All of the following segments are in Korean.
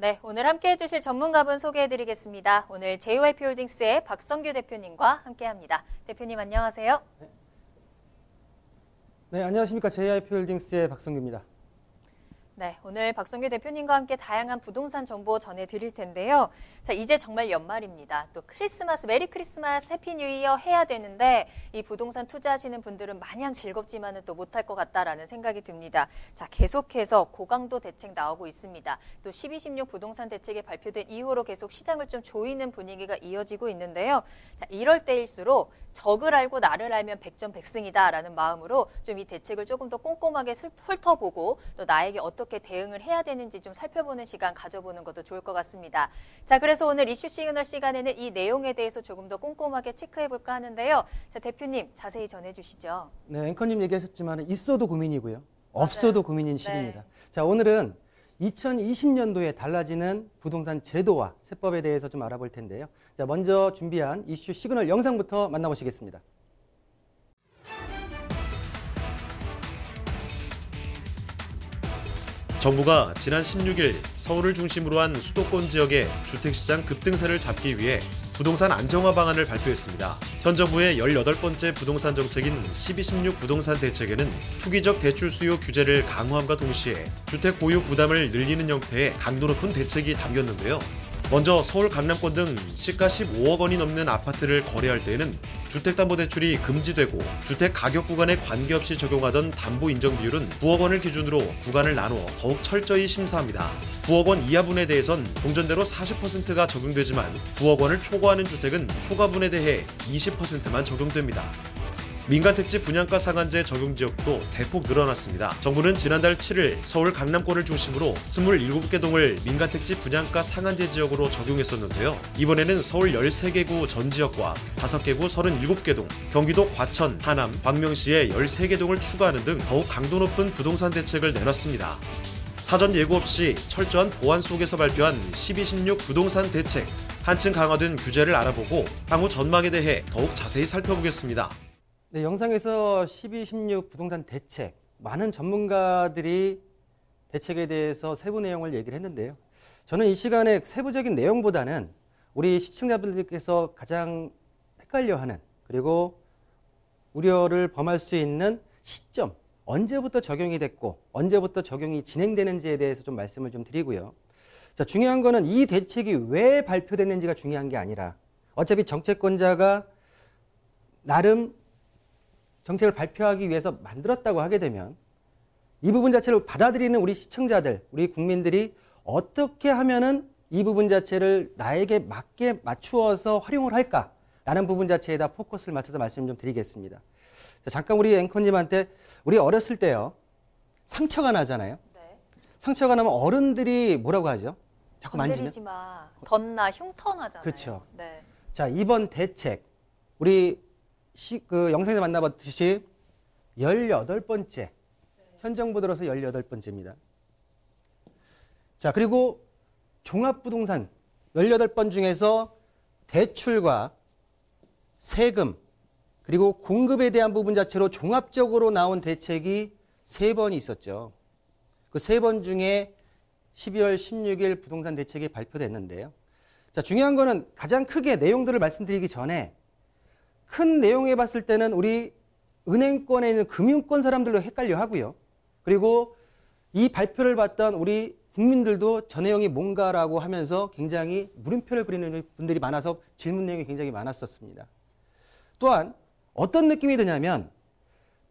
네, 오늘 함께해 주실 전문가분 소개해드리겠습니다. 오늘 JYP홀딩스의 박성규 대표님과 함께합니다. 대표님 안녕하세요. 네, 안녕하십니까. JYP홀딩스의 박성규입니다. 네, 오늘 박성규 대표님과 함께 다양한 부동산 정보 전해드릴 텐데요. 자, 이제 정말 연말입니다. 또 크리스마스, 메리 크리스마스, 해피 뉴 이어 해야 되는데 이 부동산 투자하시는 분들은 마냥 즐겁지만은 또 못할 것 같다라는 생각이 듭니다. 자, 계속해서 고강도 대책 나오고 있습니다. 또 12.16 부동산 대책이 발표된 이후로 계속 시장을 좀 조이는 분위기가 이어지고 있는데요. 자, 이럴 때일수록 적을 알고 나를 알면 백전백승이다라는 마음으로 좀 이 대책을 조금 더 꼼꼼하게 훑어보고 또 나에게 어떻게 대응을 해야 되는지 좀 살펴보는 시간 가져보는 것도 좋을 것 같습니다. 자, 그래서 오늘 이슈 시그널 시간에는 이 내용에 대해서 조금 더 꼼꼼하게 체크해볼까 하는데요. 자, 대표님 자세히 전해주시죠. 네, 앵커님 얘기하셨지만 있어도 고민이고요. 없어도 고민인 시기입니다. 네. 자, 오늘은 2020년도에 달라지는 부동산 제도와 세법에 대해서 좀 알아볼 텐데요. 자, 먼저 준비한 이슈 시그널 영상부터 만나보시겠습니다. 정부가 지난 16일 서울을 중심으로 한 수도권 지역의 주택시장 급등세를 잡기 위해 부동산 안정화 방안을 발표했습니다. 현 정부의 18번째 부동산 정책인 12.16 부동산 대책에는 투기적 대출 수요 규제를 강화함과 동시에 주택 보유 부담을 늘리는 형태의 강도 높은 대책이 담겼는데요. 먼저 서울 강남권 등 시가 15억 원이 넘는 아파트를 거래할 때에는 주택담보대출이 금지되고 주택 가격 구간에 관계없이 적용하던 담보 인정 비율은 9억 원을 기준으로 구간을 나누어 더욱 철저히 심사합니다. 9억 원 이하분에 대해선 동전대로 40%가 적용되지만 9억 원을 초과하는 주택은 초과분에 대해 20%만 적용됩니다. 민간택지 분양가 상한제 적용 지역도 대폭 늘어났습니다. 정부는 지난달 7일 서울 강남권을 중심으로 27개 동을 민간택지 분양가 상한제 지역으로 적용했었는데요. 이번에는 서울 13개구 전 지역과 5개구 37개 동, 경기도 과천, 하남, 광명시의 13개 동을 추가하는 등 더욱 강도 높은 부동산 대책을 내놨습니다. 사전 예고 없이 철저한 보안 속에서 발표한 12.16 부동산 대책, 한층 강화된 규제를 알아보고 향후 전망에 대해 더욱 자세히 살펴보겠습니다. 네, 영상에서 12.16 부동산 대책, 많은 전문가들이 대책에 대해서 세부 내용을 얘기를 했는데요. 저는 이 시간에 세부적인 내용보다는 우리 시청자분들께서 가장 헷갈려하는 그리고 우려를 범할 수 있는 시점, 언제부터 적용이 됐고 언제부터 적용이 진행되는지에 대해서 좀 말씀을 좀 드리고요. 자, 중요한 거는 이 대책이 왜 발표됐는지가 중요한 게 아니라 어차피 정책권자가 나름 정책을 발표하기 위해서 만들었다고 하게 되면 이 부분 자체를 받아들이는 우리 시청자들, 우리 국민들이 어떻게 하면은 이 부분 자체를 나에게 맞게 맞추어서 활용을 할까라는 부분 자체에다 포커스를 맞춰서 말씀 좀 드리겠습니다. 자, 잠깐 우리 앵커님한테 우리 어렸을 때요. 상처가 나잖아요. 네. 상처가 나면 어른들이 뭐라고 하죠? 자꾸 만지면? 건드리지 마. 덧나 흉터나잖아요. 그렇죠. 네. 자, 이번 대책 우리 영상에서 만나봤듯이 18번째, 현 정부 들어서 18번째입니다. 자, 그리고 종합부동산 18번 중에서 대출과 세금, 그리고 공급에 대한 부분 자체로 종합적으로 나온 대책이 3번이 있었죠. 그 3번 중에 12월 16일 부동산 대책이 발표됐는데요. 자, 중요한 거는 가장 크게 내용들을 말씀드리기 전에 큰 내용에 봤을 때는 우리 은행권에 있는 금융권 사람들도 헷갈려 하고요. 그리고 이 발표를 봤던 우리 국민들도 저 내용이 뭔가라고 하면서 굉장히 물음표를 그리는 분들이 많아서 질문 내용이 굉장히 많았었습니다. 또한 어떤 느낌이 드냐면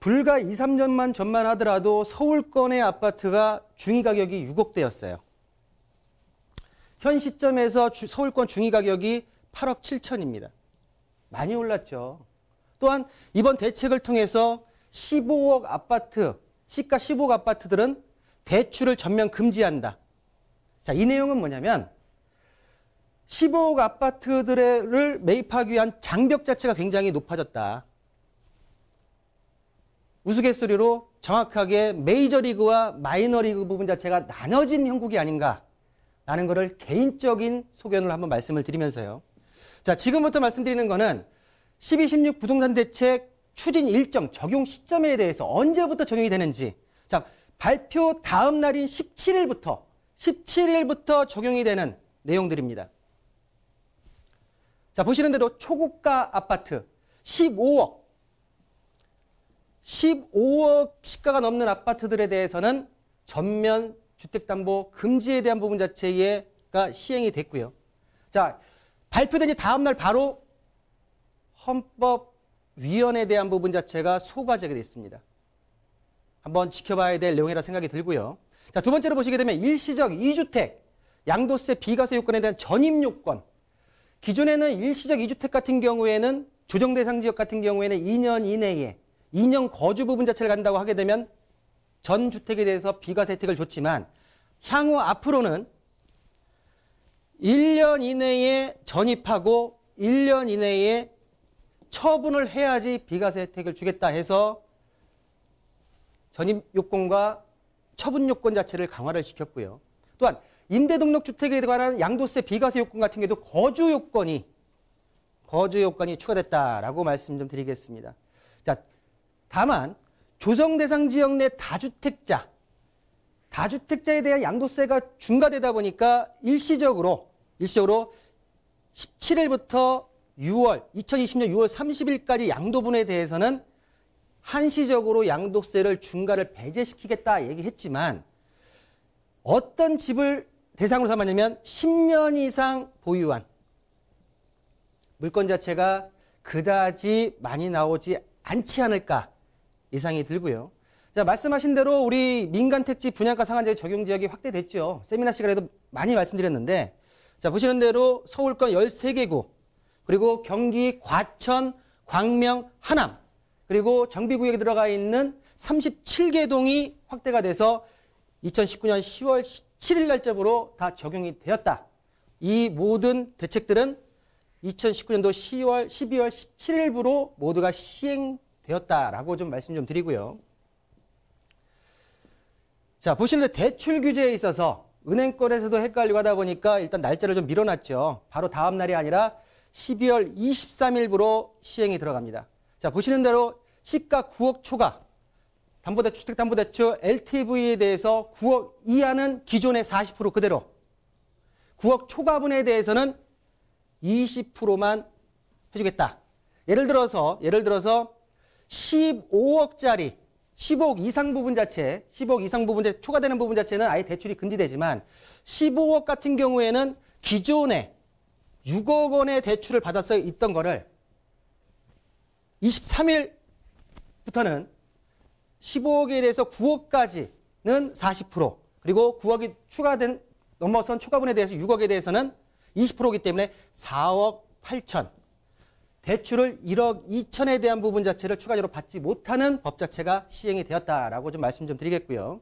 불과 2, 3년만 전만 하더라도 서울권의 아파트가 중위가격이 6억대였어요. 현 시점에서 서울권 중위가격이 8억 7천입니다. 많이 올랐죠. 또한 이번 대책을 통해서 15억 아파트, 시가 15억 아파트들은 대출을 전면 금지한다. 자, 이 내용은 뭐냐면 15억 아파트들을 매입하기 위한 장벽 자체가 굉장히 높아졌다. 우스갯소리로 정확하게 메이저리그와 마이너리그 부분 자체가 나눠진 형국이 아닌가라는 것을 개인적인 소견을 한번 말씀을 드리면서요. 자, 지금부터 말씀드리는 거는 12.16 부동산 대책 추진 일정, 적용 시점에 대해서 언제부터 적용이 되는지. 자, 발표 다음 날인 17일부터 17일부터 적용이 되는 내용들입니다. 자, 보시는 대로 초고가 아파트 15억 시가가 넘는 아파트들에 대해서는 전면 주택담보 금지에 대한 부분 자체가 시행이 됐고요. 자, 발표된 지 다음 날 바로 헌법위원회에 대한 부분 자체가 소과제가 됐습니다. 한번 지켜봐야 될 내용이라 생각이 들고요. 자, 두 번째로 보시게 되면 일시적 2주택 양도세 비과세 요건에 대한 전입 요건. 기존에는 일시적 2주택 같은 경우에는 조정 대상 지역 같은 경우에는 2년 이내에 2년 거주 부분 자체를 간다고 하게 되면 전 주택에 대해서 비과세 혜택을 줬지만 향후 앞으로는 1년 이내에 전입하고 1년 이내에 처분을 해야지 비과세 혜택을 주겠다 해서 전입 요건과 처분 요건 자체를 강화를 시켰고요. 또한 임대등록주택에 관한 양도세 비과세 요건 같은 경우에도 거주 요건이 추가됐다라고 말씀 좀 드리겠습니다. 자, 다만 조정 대상 지역 내 다주택자에 대한 양도세가 중과되다 보니까 일시적으로 17일부터 2020년 6월 30일까지 양도분에 대해서는 한시적으로 양도세를 중과를 배제시키겠다 얘기했지만 어떤 집을 대상으로 삼았냐면 10년 이상 보유한 물건 자체가 그다지 많이 나오지 않지 않을까 예상이 들고요. 자, 말씀하신 대로 우리 민간택지 분양가 상한제 적용 지역이 확대됐죠. 세미나 시간에도 많이 말씀드렸는데 자, 보시는 대로 서울권 13개구 그리고 경기 과천, 광명, 하남 그리고 정비구역에 들어가 있는 37개 동이 확대가 돼서 2019년 10월 17일 날짜로 다 적용이 되었다. 이 모든 대책들은 2019년도 12월 17일부로 모두가 시행되었다라고 좀 말씀 좀 드리고요. 자, 보시는데 대출 규제에 있어서 은행권에서도 헷갈리고 하다 보니까 일단 날짜를 좀 밀어놨죠. 바로 다음 날이 아니라 12월 23일부로 시행이 들어갑니다. 자, 보시는 대로 시가 9억 초과 담보대출, 주택담보대출 LTV에 대해서 9억 이하는 기존의 40% 그대로 9억 초과분에 대해서는 20%만 해주겠다. 예를 들어서 15억짜리 15억 이상 부분 자체 초과되는 부분 자체는 아예 대출이 금지되지만 15억 같은 경우에는 기존에 6억 원의 대출을 받아서 있던 거를 23일부터는 15억에 대해서 9억까지는 40% 그리고 9억이 넘어선 초과분에 대해서 6억에 대해서는 20%이기 때문에 4억 8천 대출을 1억 2천에 대한 부분 자체를 추가적으로 받지 못하는 법 자체가 시행이 되었다라고 좀 말씀 좀 드리겠고요.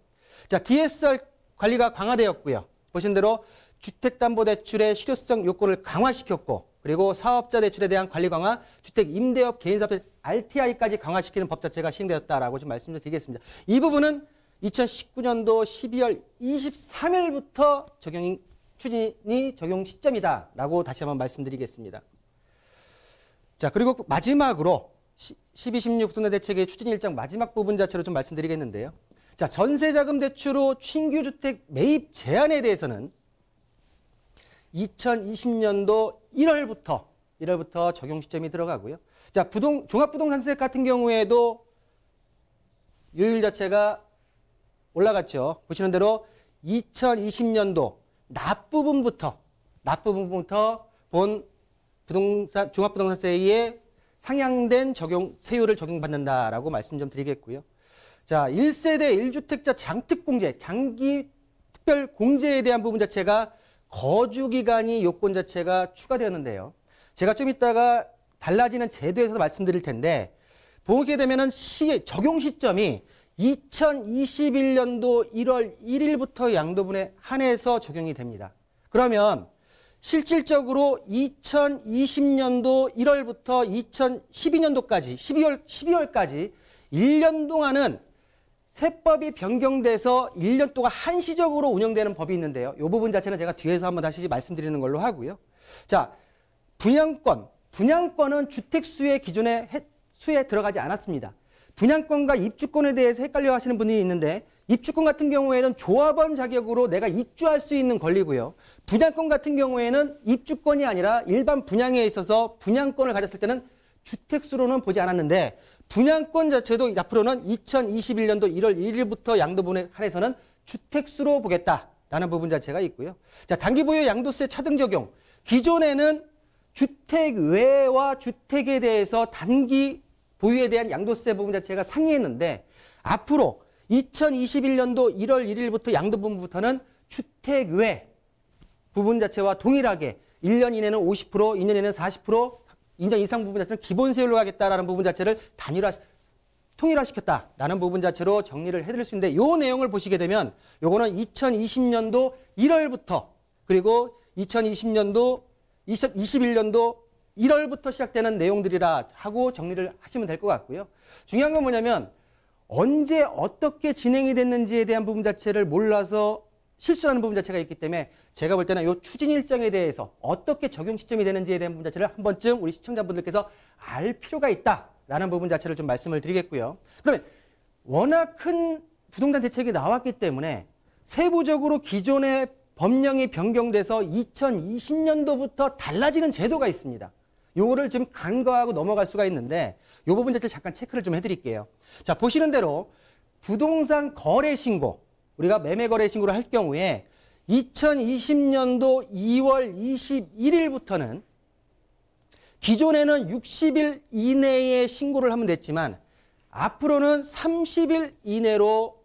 자, DSR 관리가 강화되었고요. 보신 대로 주택담보대출의 실효성 요건을 강화시켰고 그리고 사업자 대출에 대한 관리 강화, 주택 임대업 개인사업 RTI까지 강화시키는 법 자체가 시행되었다라고 좀 말씀을 드리겠습니다. 이 부분은 2019년도 12월 23일부터 추진이 적용 시점이다라고 다시 한번 말씀드리겠습니다. 자, 그리고 마지막으로 1216 부동산 대책의 추진 일정 마지막 부분 자체로 좀 말씀드리겠는데요. 자, 전세자금 대출 후 신규 주택 매입 제한에 대해서는 2020년도 1월부터 적용 시점이 들어가고요. 자, 종합부동산세 같은 경우에도 요율 자체가 올라갔죠. 보시는 대로 2020년도 납부분부터 본 종합부동산세에 상향된 세율을 적용받는다라고 말씀 좀 드리겠고요. 자, 1세대 1주택자 장특공제, 장기 특별 공제에 대한 부분 자체가 거주기간이 요건 자체가 추가되었는데요. 제가 좀 이따가 달라지는 제도에서 말씀드릴 텐데 보게 되면은 적용 시점이 2021년도 1월 1일부터 양도분에 한해서 적용이 됩니다. 그러면 실질적으로 2020년도 1월부터 2012년도까지 12월까지 1년 동안은 세법이 변경돼서 1년 동안 한시적으로 운영되는 법이 있는데요. 이 부분 자체는 제가 뒤에서 한번 다시 말씀드리는 걸로 하고요. 자, 분양권은 주택수의 기존의 수에 들어가지 않았습니다. 분양권과 입주권에 대해서 헷갈려 하시는 분이 있는데 입주권 같은 경우에는 조합원 자격으로 내가 입주할 수 있는 권리고요. 분양권 같은 경우에는 입주권이 아니라 일반 분양에 있어서 분양권을 가졌을 때는 주택수로는 보지 않았는데 분양권 자체도 앞으로는 2021년도 1월 1일부터 양도분에 한해서는 주택수로 보겠다라는 부분 자체가 있고요. 자, 단기보유 양도세 차등 적용. 기존에는 주택 외와 주택에 대해서 단기 보유에 대한 양도세 부분 자체가 상이했는데 앞으로 2021년도 1월 1일부터 양도분부터는 주택 외 부분 자체와 동일하게 1년 이내는 50%, 2년 이내는 40%, 2년 이상 부분 자체는 기본세율로 가겠다라는 부분 자체를 통일화시켰다라는 부분 자체로 정리를 해드릴 수 있는데 이 내용을 보시게 되면 요거는 2020년도 1월부터 그리고 2021년도 1월부터 시작되는 내용들이라 하고 정리를 하시면 될 것 같고요. 중요한 건 뭐냐면 언제 어떻게 진행이 됐는지에 대한 부분 자체를 몰라서 실수라는 부분 자체가 있기 때문에 제가 볼 때는 이 추진 일정에 대해서 어떻게 적용 시점이 되는지에 대한 부분 자체를 한 번쯤 우리 시청자분들께서 알 필요가 있다라는 부분 자체를 좀 말씀을 드리겠고요. 그러면 워낙 큰 부동산 대책이 나왔기 때문에 세부적으로 기존의 법령이 변경돼서 2020년도부터 달라지는 제도가 있습니다. 요거를 지금 간과하고 넘어갈 수가 있는데 요 부분 자체를 잠깐 체크를 좀 해드릴게요. 자, 보시는 대로 부동산 거래 신고, 우리가 매매 거래 신고를 할 경우에 2020년도 2월 21일부터는 기존에는 60일 이내에 신고를 하면 됐지만 앞으로는 30일 이내로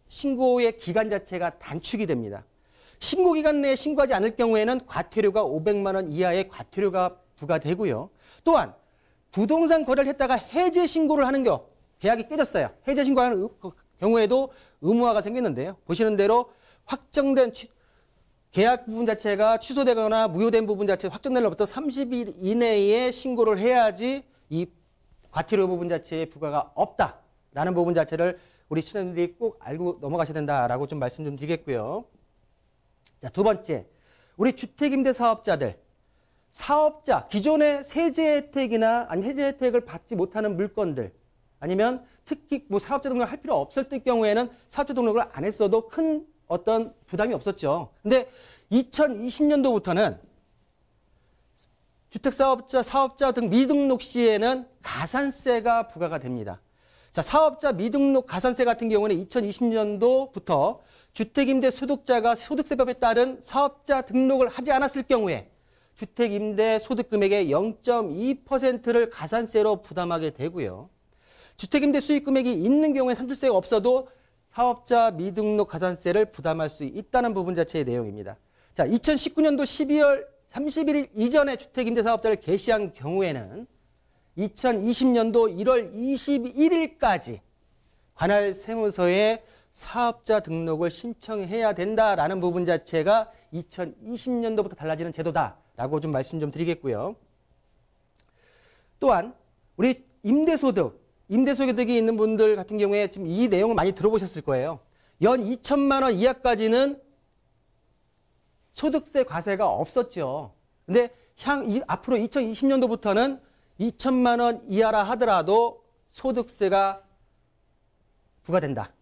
신고의 기간 자체가 단축이 됩니다. 신고기간 내에 신고하지 않을 경우에는 과태료가 500만 원 이하의 과태료가 부과되고요. 또한 부동산 거래를 했다가 해제 신고를 하는 경우, 계약이 깨졌어요. 해제 신고하는 경우에도 의무화가 생겼는데요. 보시는 대로 확정된 계약 부분 자체가 취소되거나 무효된 부분 자체 확정된 날부터 30일 이내에 신고를 해야지 이 과태료 부분 자체의 부과가 없다라는 부분 자체를 우리 시청자들이 꼭 알고 넘어가셔야 된다라고 좀 말씀 좀 드리겠고요. 자, 두 번째, 우리 주택임대 사업자들, 사업자, 기존의 세제 혜택이나 아니 해제 혜택을 받지 못하는 물건들, 아니면 특히 뭐 사업자 등록을 할 필요 없을 때 경우에는 사업자 등록을 안 했어도 큰 어떤 부담이 없었죠. 근데 2020년도부터는 주택사업자 등 미등록 시에는 가산세가 부과가 됩니다. 자, 사업자 미등록 가산세 같은 경우는 2020년도부터 주택임대 소득자가 소득세법에 따른 사업자 등록을 하지 않았을 경우에 주택임대 소득금액의 0.2%를 가산세로 부담하게 되고요. 주택임대 수익금액이 있는 경우에 상속세가 없어도 사업자 미등록 가산세를 부담할 수 있다는 부분 자체의 내용입니다. 자, 2019년도 12월 31일 이전에 주택임대 사업자를 개시한 경우에는 2020년도 1월 21일까지 관할 세무서에 사업자 등록을 신청해야 된다라는 부분 자체가 2020년도부터 달라지는 제도다라고 좀 말씀 좀 드리겠고요. 또한 우리 임대소득이 있는 분들 같은 경우에 지금 이 내용을 많이 들어보셨을 거예요. 연 2천만 원 이하까지는 소득세 과세가 없었죠. 근데 앞으로 2020년도부터는 2천만 원 이하라 하더라도 소득세가 부과된다.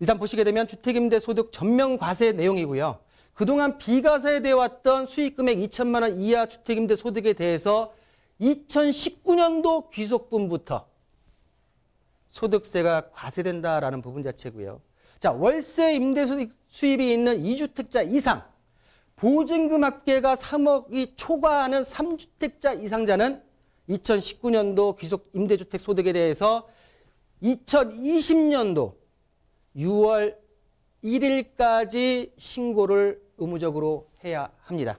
일단 보시게 되면 주택임대 소득 전면 과세 내용이고요. 그동안 비과세되어 왔던 수익금액 2천만 원 이하 주택임대 소득에 대해서 2019년도 귀속분부터 소득세가 과세된다라는 부분 자체고요. 자, 월세 임대 수입이 있는 2주택자 이상, 보증금 합계가 3억이 초과하는 3주택자 이상자는 2019년도 귀속 임대주택 소득에 대해서 2020년도 6월 1일까지 신고를 의무적으로 해야 합니다.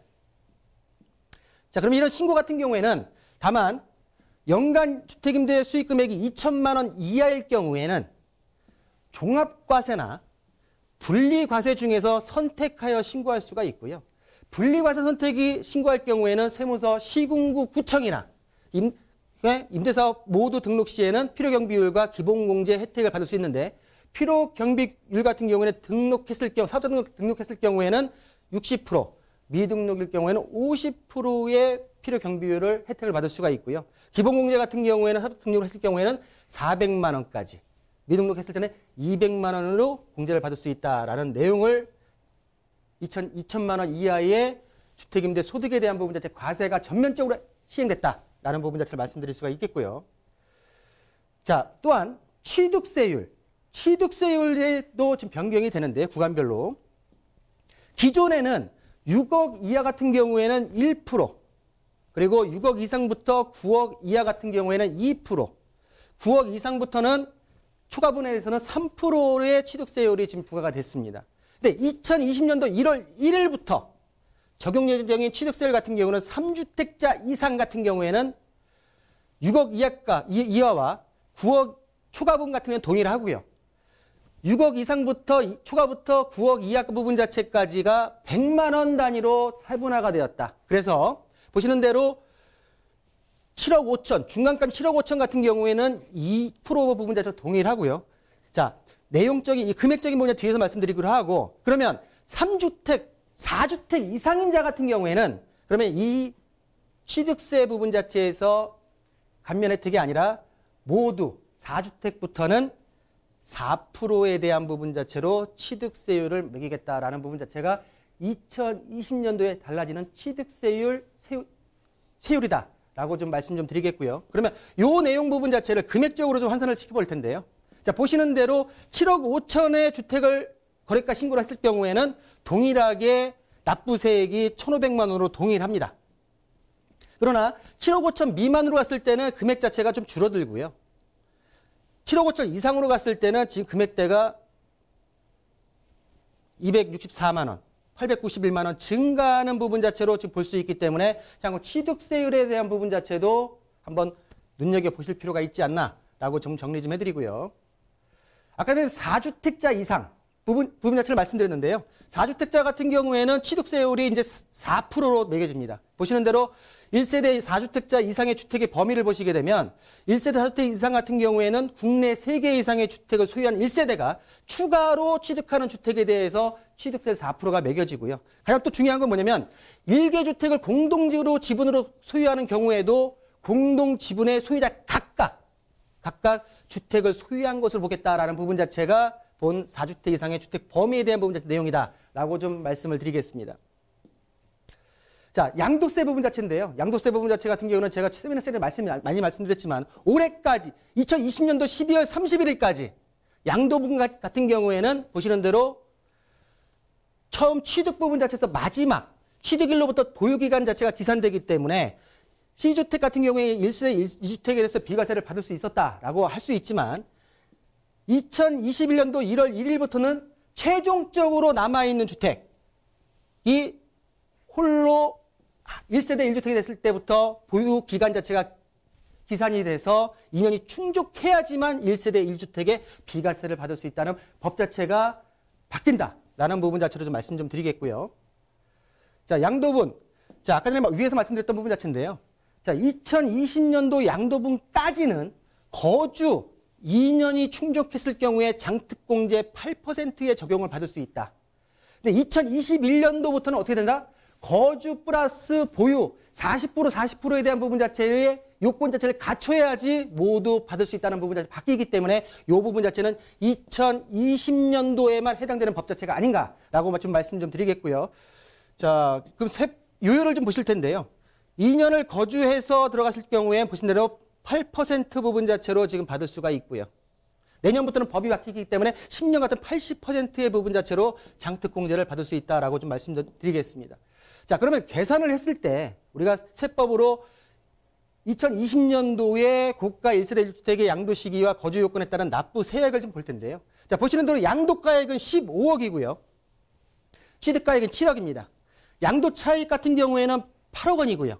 자, 그럼 이런 신고 같은 경우에는 다만 연간 주택임대 수익금액이 2천만 원 이하일 경우에는 종합과세나 분리과세 중에서 선택하여 신고할 수가 있고요. 분리과세 선택이 신고할 경우에는 세무서 시군구 구청이나 임대사업 모두 등록 시에는 필요경비율과 기본공제 혜택을 받을 수 있는데 필요경비율 같은 경우에는 사업자 등록했을 경우에는 60%, 미등록일 경우에는 50%의 필요경비율을 혜택을 받을 수가 있고요. 기본공제 같은 경우에는 사업자 등록을 했을 경우에는 400만 원까지 미등록했을 때는 200만 원으로 공제를 받을 수 있다라는 내용을 2천만 원 이하의 주택임대 소득에 대한 부분 자체 과세가 전면적으로 시행됐다라는 부분 자체를 말씀드릴 수가 있겠고요. 자, 또한 취득세율에도 좀 변경이 되는데 구간별로 기존에는 6억 이하 같은 경우에는 1%, 그리고 6억 이상부터 9억 이하 같은 경우에는 2%, 9억 이상부터는 초과분에 대해서는 3%의 취득세율이 지금 부과가 됐습니다. 근데 2020년도 1월 1일부터 적용 예정인 취득세율 같은 경우는 3주택자 이상 같은 경우에는 6억 이하와 9억 초과분 같은 경우는 동일하고요. 6억 이상부터 초과부터 9억 이하 부분 자체까지가 100만 원 단위로 세분화가 되었다. 그래서 보시는 대로 7억 5천, 중간값 7억 5천 같은 경우에는 2% 부분 자체로 동일하고요. 자, 내용적인, 이 금액적인 부분은 뒤에서 말씀드리기로 하고, 그러면 3주택, 4주택 이상인 자 같은 경우에는 그러면 이 취득세 부분 자체에서 감면 혜택이 아니라 모두 4주택부터는 4%에 대한 부분 자체로 취득세율을 매기겠다라는 부분 자체가 2020년도에 달라지는 취득세율 세율이다라고 좀 말씀 좀 드리겠고요. 그러면 요 내용 부분 자체를 금액적으로 좀 환산을 시켜볼 텐데요. 자, 보시는 대로 7억 5천의 주택을 거래가 신고를 했을 경우에는 동일하게 납부세액이 1,500만 원으로 동일합니다. 그러나 7억 5천 미만으로 갔을 때는 금액 자체가 좀 줄어들고요. 7억 5천 이상으로 갔을 때는 지금 금액대가 264만 원, 891만 원 증가하는 부분 자체로 지금 볼 수 있기 때문에 향후 취득세율에 대한 부분 자체도 한번 눈여겨보실 필요가 있지 않나라고 좀 정리 좀 해드리고요. 아까는 4주택자 이상 부분 자체를 말씀드렸는데요. 4주택자 같은 경우에는 취득세율이 이제 4%로 매겨집니다. 보시는 대로 1세대 4주택자 이상의 주택의 범위를 보시게 되면 1세대 4주택 이상 같은 경우에는 국내 3개 이상의 주택을 소유한 1세대가 추가로 취득하는 주택에 대해서 취득세 4%가 매겨지고요. 가장 또 중요한 건 뭐냐면 1개 주택을 공동지로 지분으로 소유하는 경우에도 공동지분의 소유자 각각 주택을 소유한 것을 보겠다라는 부분 자체가 본 4주택 이상의 주택 범위에 대한 부분 자체 내용이다라고 좀 말씀을 드리겠습니다. 자, 양도세 부분 자체인데요. 양도세 부분 자체 같은 경우는 제가 세미나 시간에 많이 말씀드렸지만 올해까지 2020년도 12월 31일까지 양도분 같은 경우에는 보시는 대로 처음 취득 부분 자체에서 마지막 취득일로부터 보유기간 자체가 기산되기 때문에 C주택 같은 경우에 1세대 2주택에 대해서 비과세를 받을 수 있었다라고 할 수 있지만 2021년도 1월 1일부터는 최종적으로 남아있는 주택이 홀로 1세대 1주택이 됐을 때부터 보유기간 자체가 기산이 돼서 2년이 충족해야지만 1세대 1주택에 비과세를 받을 수 있다는 법 자체가 바뀐다라는 부분 자체로 좀 말씀 좀 드리겠고요. 자, 양도분. 자, 아까 전에 위에서 말씀드렸던 부분 자체인데요. 자, 2020년도 양도분까지는 거주 2년이 충족했을 경우에 장특공제 8%의 적용을 받을 수 있다. 근데 2021년도부터는 어떻게 된다? 거주 플러스 보유 40%에 대한 부분 자체의 요건 자체를 갖춰야지 모두 받을 수 있다는 부분 자체가 바뀌기 때문에 이 부분 자체는 2020년도에만 해당되는 법 자체가 아닌가라고 좀 말씀 좀 드리겠고요. 자, 그럼 요율을 좀 보실 텐데요. 2년을 거주해서 들어갔을 경우에 보신 대로 8% 부분 자체로 지금 받을 수가 있고요. 내년부터는 법이 바뀌기 때문에 10년 같은 80%의 부분 자체로 장특공제를 받을 수 있다라고 좀 말씀드리겠습니다. 자, 그러면 계산을 했을 때 우리가 세법으로 2020년도에 고가 1세대 1주택의 양도 시기와 거주 요건에 따른 납부 세액을 좀 볼 텐데요. 자, 보시는 대로 양도가액은 15억이고요. 취득가액은 7억입니다. 양도 차익 같은 경우에는 8억 원이고요.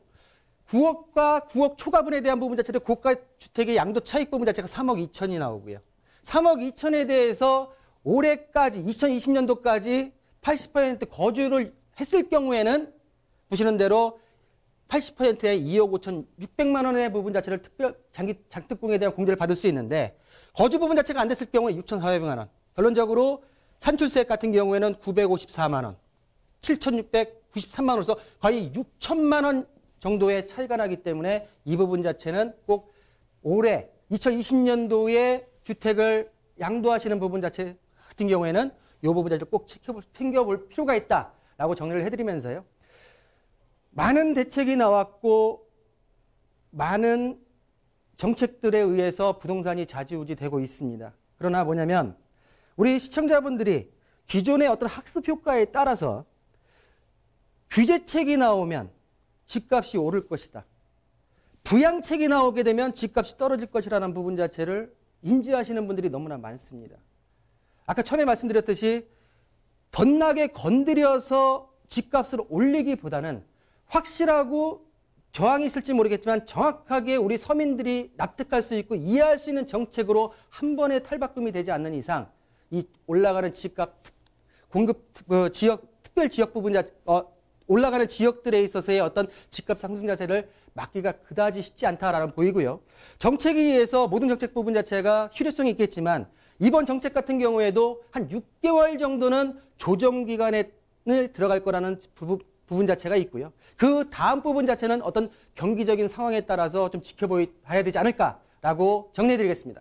9억과 9억 초과분에 대한 부분 자체도 고가 주택의 양도 차익 부분 자체가 3억 2천이 나오고요. 3억 2천에 대해서 올해까지 2020년도까지 80% 거주를 했을 경우에는 보시는 대로 80%의 2억 5천 6백만 원의 부분 자체를 특별 장특공에 대한 공제를 받을 수 있는데 거주 부분 자체가 안 됐을 경우에 6,400만 원. 결론적으로 산출세액 같은 경우에는 954만 원, 7,693만 원으로서 거의 6천만 원 정도의 차이가 나기 때문에 이 부분 자체는 꼭 올해 2020년도에 주택을 양도하시는 부분 자체 같은 경우에는 이 부분 자체를 꼭 챙겨볼 필요가 있다라고 정리를 해드리면서요. 많은 대책이 나왔고 많은 정책들에 의해서 부동산이 좌지우지되고 있습니다. 그러나 뭐냐면 우리 시청자분들이 기존의 어떤 학습 효과에 따라서 규제책이 나오면 집값이 오를 것이다. 부양책이 나오게 되면 집값이 떨어질 것이라는 부분 자체를 인지하시는 분들이 너무나 많습니다. 아까 처음에 말씀드렸듯이 덧나게 건드려서 집값을 올리기보다는 확실하고 저항이 있을지 모르겠지만 정확하게 우리 서민들이 납득할 수 있고 이해할 수 있는 정책으로 한 번에 탈바꿈이 되지 않는 이상 이 올라가는 집값 공급 지역 특별 지역 부분 올라가는 지역들에 있어서의 어떤 집값 상승 자체를 막기가 그다지 쉽지 않다라는 보이고요. 정책에 의해서 모든 정책 부분 자체가 효력성이 있겠지만 이번 정책 같은 경우에도 한 6개월 정도는 조정 기간에 들어갈 거라는 부분 자체가 있고요. 그 다음 부분 자체는 어떤 경기적인 상황에 따라서 좀 지켜봐야 되지 않을까라고 정리해드리겠습니다.